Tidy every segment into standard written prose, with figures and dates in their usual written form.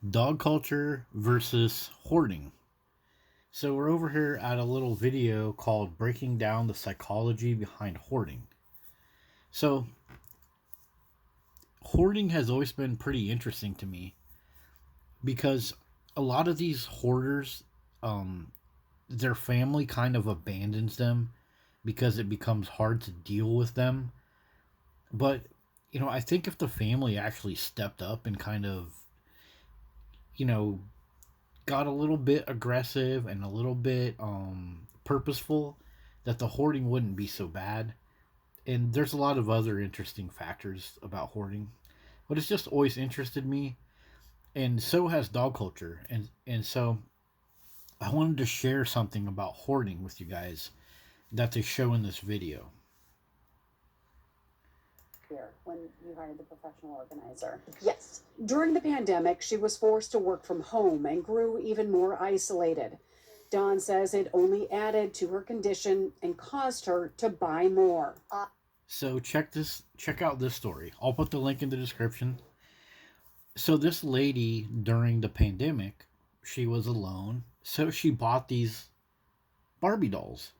Dog culture versus hoarding. So we're over here at a little video called Breaking Down the Psychology Behind Hoarding. So hoarding has always been pretty interesting to me because a lot of these hoarders, um, their family kind of abandons them because it becomes hard to deal with them. But, I think if the family actually stepped up and kind of, you know, got a little bit aggressive and a little bit purposeful, that the hoarding wouldn't be so bad. And there's a lot of other interesting factors about hoarding, but it's just always interested me, and so has dog culture. And so I wanted to share something about hoarding with you guys that they show in this video. Here, when you hired the professional organizer. Yes. During the pandemic, she was forced to work from home and grew even more isolated. Dawn says it only added to her condition and caused her to buy more. So check out this story. I'll put the link in the description. So this lady during the pandemic, she was alone, so she bought these Barbie dolls.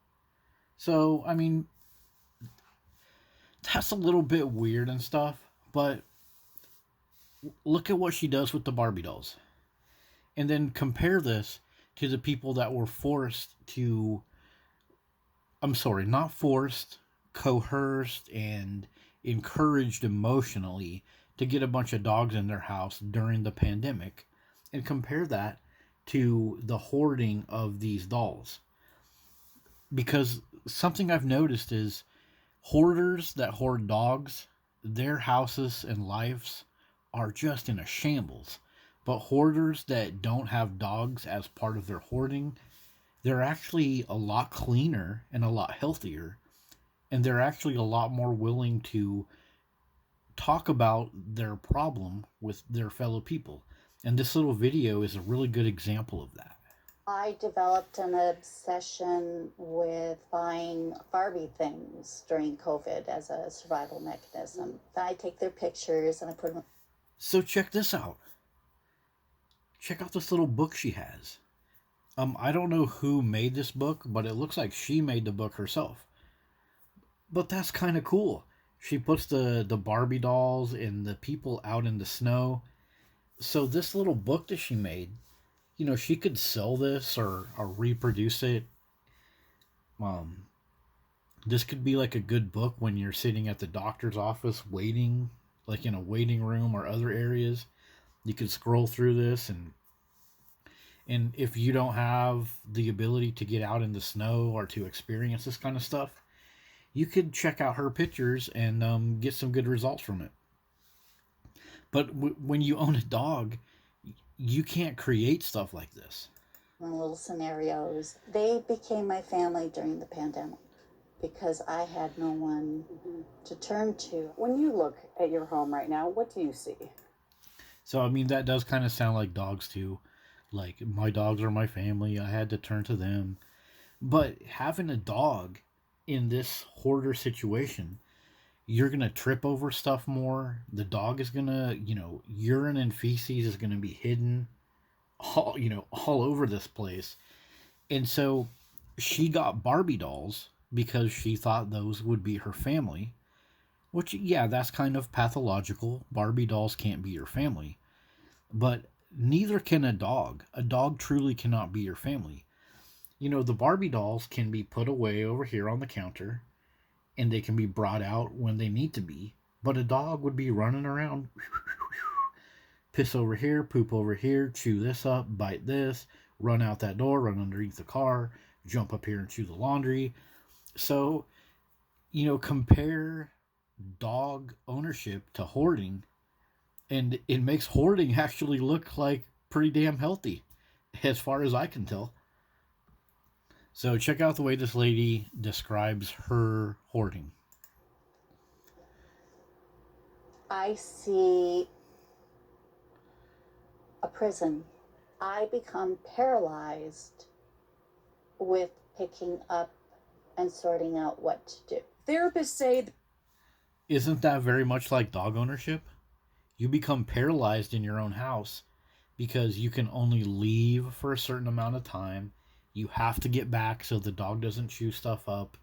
So I mean, that's a little bit weird and stuff, but look at what she does with the Barbie dolls. And then compare this to the people that were forced to, I'm sorry, not forced, coerced, and encouraged emotionally to get a bunch of dogs in their house during the pandemic. And compare that to the hoarding of these dolls. Because something I've noticed is hoarders that hoard dogs, their houses and lives are just in a shambles. But hoarders that don't have dogs as part of their hoarding, they're actually a lot cleaner and a lot healthier. And they're actually a lot more willing to talk about their problem with their fellow people. And this little video is a really good example of that. I developed an obsession with buying Barbie things during COVID as a survival mechanism. I take their pictures and I put them. So check this out. Check out this little book she has. I don't know who made this book, but it looks like she made the book herself. But that's kind of cool. She puts the Barbie dolls and the people out in the snow. So this little book that she made, she could sell this or reproduce it. Um, this could be like a good book when you're sitting at the doctor's office waiting, like in a waiting room or other areas. You could scroll through this, and if you don't have the ability to get out in the snow or to experience this kind of stuff, you could check out her pictures and get some good results from it. But when you own a dog, you can't create stuff like this. Little scenarios. They became my family during the pandemic because I had no one to turn to. When you look at your home right now, what do you see? So, I mean, that does kind of sound like dogs too. Like, my dogs are my family. I had to turn to them. But having a dog in this hoarder situation, you're going to trip over stuff more. The dog is going to, urine and feces is going to be hidden all over this place. And so she got Barbie dolls because she thought those would be her family, which, yeah, that's kind of pathological. Barbie dolls can't be your family. But neither can a dog. A dog truly cannot be your family. The Barbie dolls can be put away over here on the counter and they can be brought out when they need to be. But a dog would be running around, piss over here, poop over here, chew this up, bite this, run out that door, run underneath the car, jump up here and chew the laundry. So, compare dog ownership to hoarding, and it makes hoarding actually look like pretty damn healthy, as far as I can tell. So check out the way this lady describes her hoarding. I see a prison. I become paralyzed with picking up and sorting out what to do. Therapists say. Isn't that very much like dog ownership? You become paralyzed in your own house because you can only leave for a certain amount of time. You have to get back so the dog doesn't chew stuff up.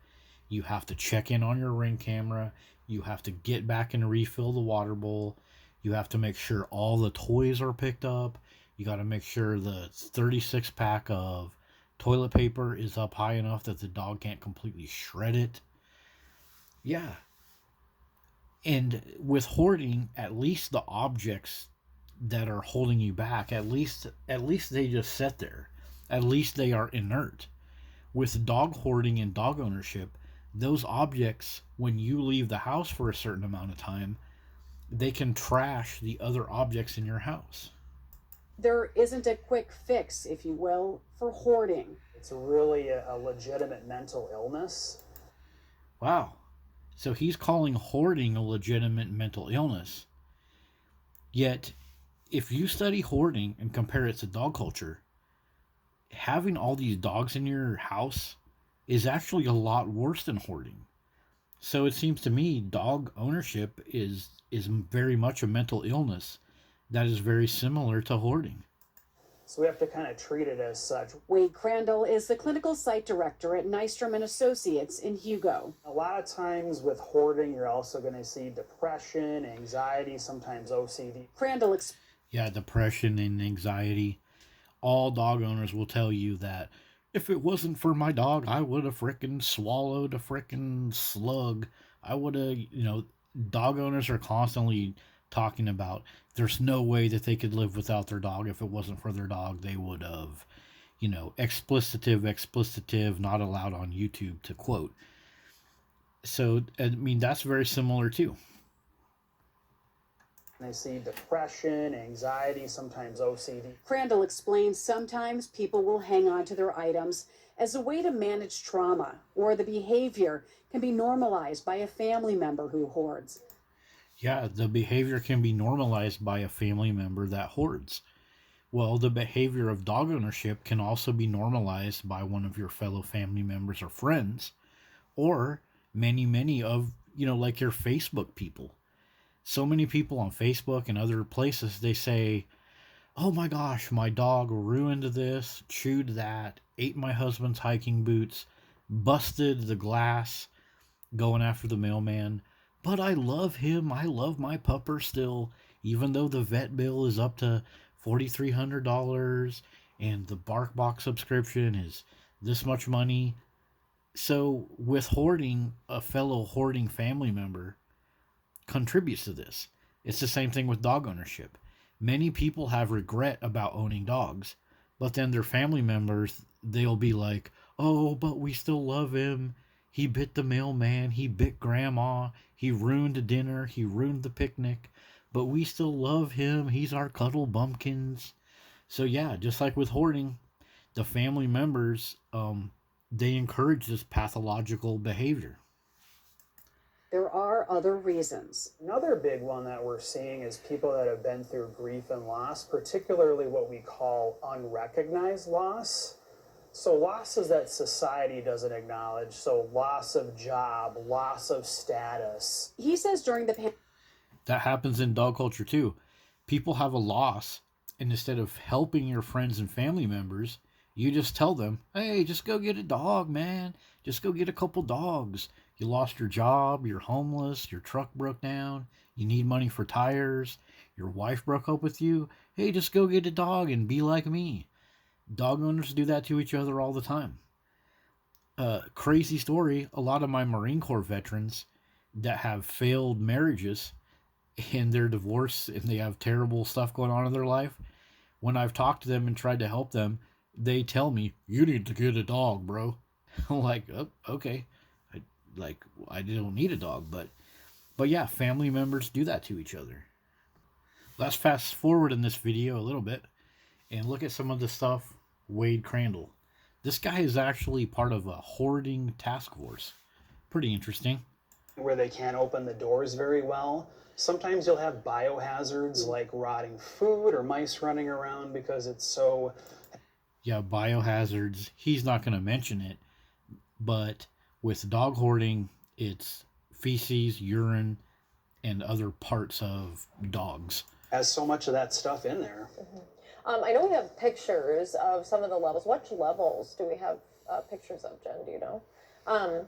You have to check in on your ring camera. You have to get back and refill the water bowl. You have to make sure all the toys are picked up. You got to make sure the 36 pack of toilet paper is up high enough that the dog can't completely shred it. Yeah. And with hoarding, at least the objects that are holding you back, at least they just sit there. At least they are inert. With dog hoarding and dog ownership, those objects, when you leave the house for a certain amount of time, they can trash the other objects in your house. There isn't a quick fix, if you will, for hoarding. It's really a legitimate mental illness. Wow. So he's calling hoarding a legitimate mental illness. Yet, if you study hoarding and compare it to dog culture, having all these dogs in your house is actually a lot worse than hoarding. So it seems to me dog ownership is very much a mental illness that is very similar to hoarding. So we have to kind of treat it as such. Wade Crandall is the clinical site director at Nystrom and Associates in Hugo. A lot of times with hoarding, you're also going to see depression, anxiety, sometimes OCD. Crandall Yeah, depression and anxiety. All dog owners will tell you that if it wasn't for my dog, I would have frickin' swallowed a frickin' slug. I would have, dog owners are constantly talking about there's no way that they could live without their dog. If it wasn't for their dog, they would have, explicitive, not allowed on YouTube to quote. So, I mean, that's very similar too. They see depression, anxiety, sometimes OCD. Crandall explains sometimes people will hang on to their items as a way to manage trauma, or the behavior can be normalized by a family member who hoards. Yeah, the behavior can be normalized by a family member that hoards. Well, the behavior of dog ownership can also be normalized by one of your fellow family members or friends, or many of, like your Facebook people. So many people on Facebook and other places, they say, oh my gosh, my dog ruined this, chewed that, ate my husband's hiking boots, busted the glass going after the mailman. But I love him. I love my pupper still, even though the vet bill is up to $4,300 and the bark box subscription is this much money. So with hoarding, a fellow hoarding family member contributes to this. It's the same thing with dog ownership. Many people have regret about owning dogs, but then their family members, they'll be like, oh, but we still love him. He bit the mailman. He bit grandma. He ruined dinner. He ruined the picnic. But we still love him. He's our cuddle bumpkins. So yeah, just like with hoarding, the family members, they encourage this pathological behavior. There are other reasons. Another big one that we're seeing is people that have been through grief and loss, particularly what we call unrecognized loss. So losses that society doesn't acknowledge, so loss of job, loss of status. He says during the That happens in dog culture too. People have a loss, and instead of helping your friends and family members, you just tell them, hey, just go get a dog, man. Just go get a couple dogs. You lost your job, you're homeless, your truck broke down, you need money for tires, your wife broke up with you. Hey, just go get a dog and be like me. Dog owners do that to each other all the time. Crazy story, a lot of my Marine Corps veterans that have failed marriages and they're divorced and they have terrible stuff going on in their life, when I've talked to them and tried to help them, they tell me, you need to get a dog, bro. I'm like, oh, okay. I don't need a dog, but yeah, family members do that to each other. Let's fast forward in this video a little bit and look at some of the stuff Wade Crandall. This guy is actually part of a hoarding task force. Pretty interesting. Where they can't open the doors very well. Sometimes you'll have biohazards like rotting food or mice running around because it's so... Yeah, biohazards. He's not going to mention it, but with dog hoarding, it's feces, urine, and other parts of dogs. Has so much of that stuff in there. Mm-hmm. I know we have pictures of some of the levels. What levels do we have pictures of, Jen? Do you know?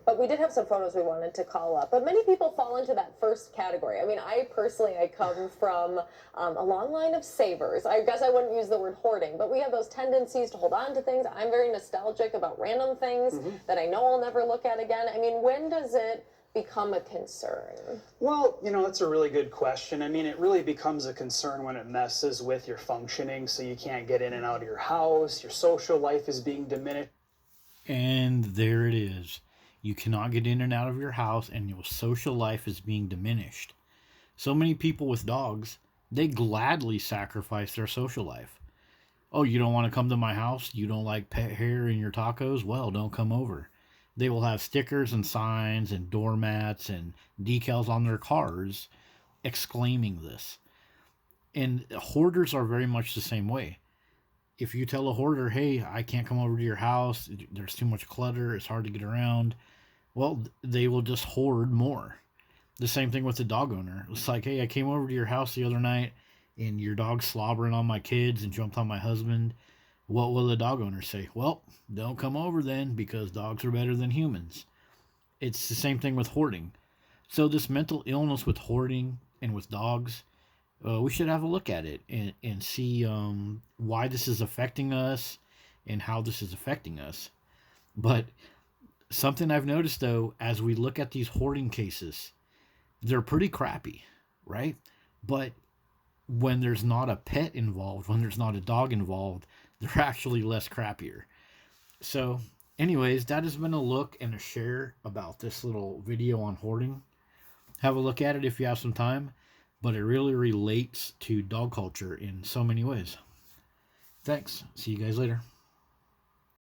But we did have some photos we wanted to call up. But many people fall into that first category. I mean, I personally, I come from a long line of savers. I guess I wouldn't use the word hoarding, but we have those tendencies to hold on to things. I'm very nostalgic about random things that I know I'll never look at again. I mean, when does it become a concern? Well, that's a really good question. I mean, it really becomes a concern when it messes with your functioning, so you can't get in and out of your house, your social life is being diminished. And there it is. You cannot get in and out of your house, and your social life is being diminished. So many people with dogs, they gladly sacrifice their social life. Oh, you don't want to come to my house? You don't like pet hair in your tacos? Well, don't come over. They will have stickers and signs and doormats and decals on their cars exclaiming this. And hoarders are very much the same way. If you tell a hoarder, hey, I can't come over to your house, there's too much clutter, it's hard to get around, well, they will just hoard more. The same thing with the dog owner. It's like, hey, I came over to your house the other night and your dog's slobbering on my kids and jumped on my husband. What will the dog owner say? Well, don't come over then because dogs are better than humans. It's the same thing with hoarding. So, this mental illness with hoarding and with dogs, we should have a look at it and see why this is affecting us and how this is affecting us. But something I've noticed though, as we look at these hoarding cases, they're pretty crappy, right? But when there's not a pet involved, when there's not a dog involved, they're actually less crappier. So, anyways, that has been a look and a share about this little video on hoarding. Have a look at it if you have some time, but it really relates to dog culture in so many ways. Thanks. See you guys later.